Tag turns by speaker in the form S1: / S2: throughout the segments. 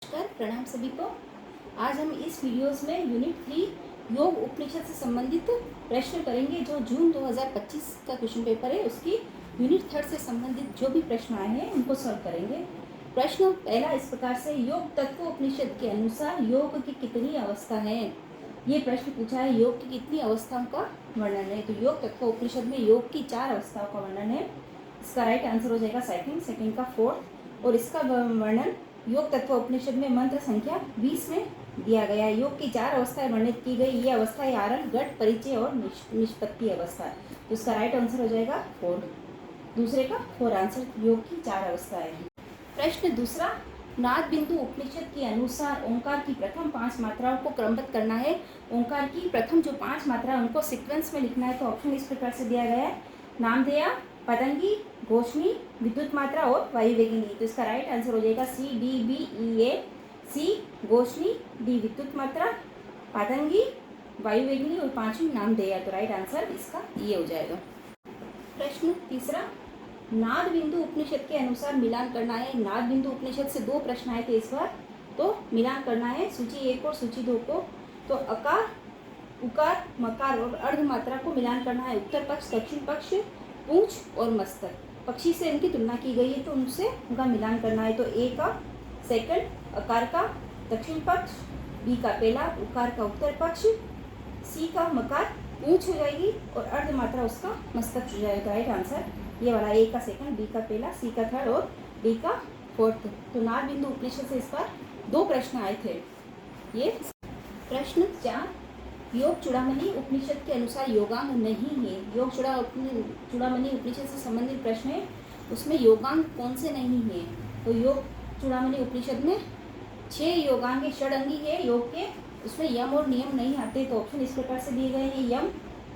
S1: नमस्कार, प्रणाम सभी को। आज हम इस वीडियोस में यूनिट 3 योग उपनिषद से संबंधित प्रश्न करेंगे। जो जून 2025 का क्वेश्चन पेपर है उसकी यूनिट 3 से संबंधित जो भी प्रश्न आए हैं उनको सॉल्व करेंगे। प्रश्न पहला इस प्रकार से, योग तत्व उपनिषद के अनुसार योग की कितनी अवस्था है। ये प्रश्न पूछा है, योग की कितनी अवस्थाओं का वर्णन है। तो योग तत्व उपनिषद में योग की 4 अवस्थाओं का वर्णन है। इसका राइट आंसर हो जाएगा सेकंड का फोर्थ। और इसका वर्णन योग तत्व उपनिषद में मंत्र संख्या 20 में दिया गया है। योग की 4 अवस्थाएं वर्णित की गई। ये अवस्थाएं आरंभ, गट, परिचय और निष्पत्ति अवस्था। तो इसका राइट आंसर हो जाएगा 4। दूसरे का 4 आंसर, योग की 4 अवस्थाएं। प्रश्न दूसरा, नाद बिंदु उपनिषद के अनुसार ओंकार की प्रथम 5 मात्राओं को क्रमबद्ध करना है। ओंकार की प्रथम जो 5 मात्रा उनको सीक्वेंस में लिखना है। तो ऑप्शन इस प्रकार से दिया गया है, नामधेया, पतंगी, घोषणी, विद्युत मात्रा और वायुवेगिनी। तो इसका राइट आंसर हो जाएगा सी, डी, बी, ई, ए। सी घोषणी, डी विद्युत मात्रा, पतंगी, वायुवेगिनी और 5वीं नामधेया। तो राइट आंसर इसका ये हो जाएगा। प्रश्न तीसरा, नाद बिंदु उपनिषद के अनुसार मिलान करना है। नाद बिंदु उपनिषद से 2 प्रश्न आए थे इस बार, तो मिलान करना है सूची 1 और सूची 2 को। तो अकार, उकार, मकार और अर्धमात्रा को मिलान करना है। उत्तर पक्ष, दक्षिण पक्ष, पूंछ और मस्तक पक्षी से इनकी तुलना की गई है, तो उनसे उनका मिलान करना है। तो ए का सेकंड, अकार का दक्षिण पक्ष, बी का पहला, उकार का उत्तर पक्ष, सी का मकार पूंछ हो जाएगी और अर्धमात्रा उसका मस्तक हो जाएगा। राइट आंसर ये वाला, ए का सेकंड, बी का पहला, सी का थर्ड और डी का फोर्थ। तो नाद बिंदु उपनिषद से इस बार 2 प्रश्न आए थे। ये प्रश्न 4, योग चूड़ामणि उपनिषद के अनुसार योगांग नहीं है। योग चूड़ामणि उपनिषद से संबंधित प्रश्न है, उसमें योगांग कौन से नहीं है। तो योग चूड़ामणि उपनिषद में 6 योगांग षडंगी है योग के, उसमें यम और नियम नहीं आते। तो ऑप्शन इस प्रकार से दिए गए हैं, यम,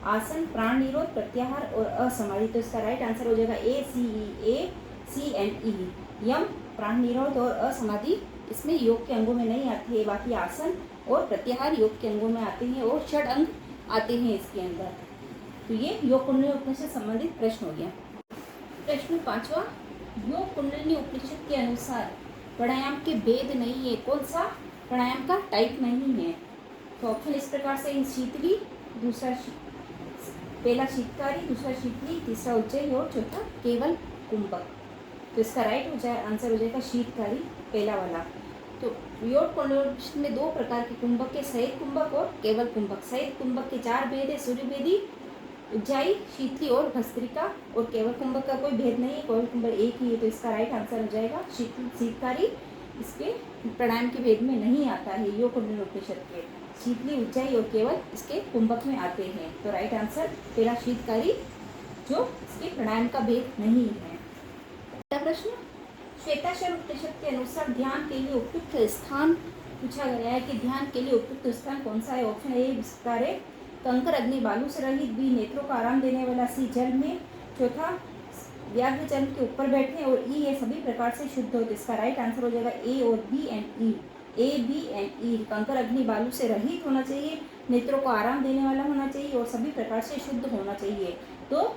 S1: आसन, प्राण निरोध, प्रत्याहार और असमाधि। तो इसका राइट आंसर हो जाएगा ए, सी, ई, ए, सी एंड ई। यम, प्राण निरोध और असमाधि इसमें योग के अंगों में नहीं आती है। बाकी आसन और प्रत्याहार योग के अंगों में आते हैं और षड अंग आते हैं इसके अंदर। तो ये योग कुंडलिनी उपनिषद से संबंधित प्रश्न हो गया। प्रश्न 5वां, योग कुंडलिनी उपनिषद के अनुसार प्राणायाम के भेद नहीं है। कौन सा प्राणायाम का टाइप नहीं है। तो ऑप्शन इस प्रकार से, शीतली, दूसरा पहला शीतकारी, दूसरा शीतली, तीसरा उज्जयी और चौथा केवल कुंभक। तो इसका राइट हो जाए आंसर हो जाएगा शीतकारी, पहला वाला। तो योग कुंडलिनी में 2 प्रकार के कुंभक के, सहित कुंभक और केवल कुंभक। सहित कुंभक के 4 भेद है, सूर्यभेदी, उज्जाई, शीतली और भस्त्रिका। और केवल कुंभक का कोई भेद नहीं है, केवल कुंभक एक ही है। तो इसका राइट आंसर हो जाएगा शीतकारी। इसके प्राणायाम के भेद में नहीं आता है योग कुंडलिनी उपनिषद के। शीतली, उज्जाई और केवल इसके कुंभक में आते हैं। तो राइट आंसर पहला शीतकारी, जो इसके प्राणायाम का भेद नहीं है। अगला प्रश्न, श्वेताक्षर उपनिषद के अनुसार ध्यान के लिए उपयुक्त स्थान पूछा गया है कि ध्यान के लिए उपयुक्त स्थान कौन सा है। ऑप्शन ए विस्तार है, कंकर अग्नि बालू से रहित, बी नेत्रों को आराम देने वाला, सी जल में, चौथा व्याघ्र चरण के ऊपर बैठे और ई ये सभी प्रकार से शुद्ध हो। तो इसका राइट आंसर हो जाएगा ए और B and E. A, B and E. कंकर अग्नि बालू से रहित होना चाहिए, नेत्रों को आराम देने वाला होना चाहिए और सभी प्रकार से शुद्ध होना चाहिए। तो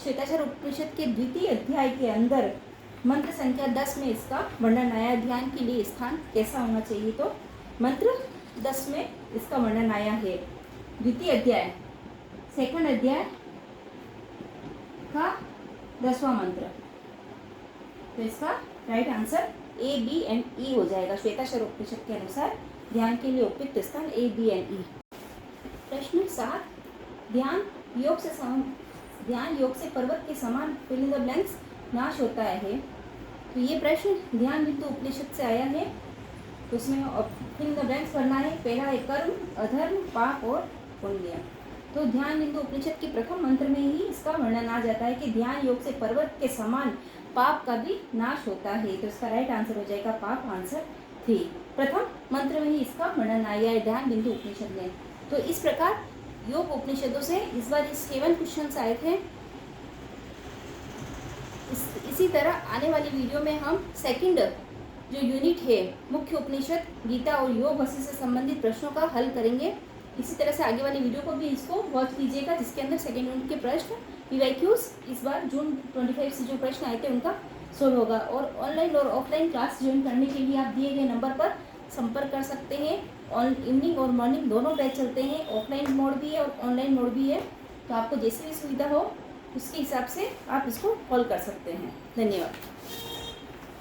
S1: श्वेताक्षर उपनिषद के 2य अध्याय के अंदर मंत्र संख्या 10 में इसका वर्णन आया। ध्यान के लिए स्थान कैसा होना चाहिए। तो मंत्र 10 में इसका वर्णन आया है। 2य अध्याय, सेकंड अध्याय का 10वां मंत्र। तो इसका right answer A, B and E हो जाएगा। श्वेताक्षर उपनिषद के अनुसार ध्यान के लिए उपयुक्त स्थान ए, बी एंड ई। प्रश्न 7, ध्यान योग से पर्वत के समान फिल इन द ब्लैंक्स नाश होता है। तो ये प्रश्न ध्यान बिंदु उपनिषद से आया है। तो उसमें फिल इन द ब्लैंक्स करना है। पहला है कर्म, अधर्म, पाप और पुण्य। तो ध्यान बिंदु उपनिषद के प्रथम मंत्र में ही इसका वर्णन आ जाता है कि ध्यान योग से पर्वत के समान पाप का भी नाश होता है। तो इसका राइट आंसर हो जाएगा पाप, आंसर 3। प्रथम मंत्र में ही इसका वर्णन आया है ध्यान बिंदु उपनिषद में। तो इस प्रकार योग उपनिषदों से इस बार 7 क्वेश्चन आए थे। इसी तरह आने वाली वीडियो में हम सेकंड जो यूनिट है मुख्य उपनिषद, गीता और योग वसी से संबंधित प्रश्नों का हल करेंगे। इसी तरह से आगे वाली वीडियो को भी इसको वॉच कीजिएगा, जिसके अंदर सेकंड यूनिट के प्रश्न पीवाईक्यूज इस बार जून 25 से जो प्रश्न आए थे उनका सोल्व होगा। और ऑनलाइन और ऑफलाइन क्लास ज्वाइन करने के लिए आप दिए गए नंबर पर संपर्क कर सकते हैं। ऑन इवनिंग और मॉर्निंग दोनों बैच चलते हैं, ऑफलाइन मोड भी है और ऑनलाइन मोड भी है। तो आपको जैसी भी सुविधा हो उसके हिसाब से आप इसको कॉल कर सकते हैं। धन्यवाद।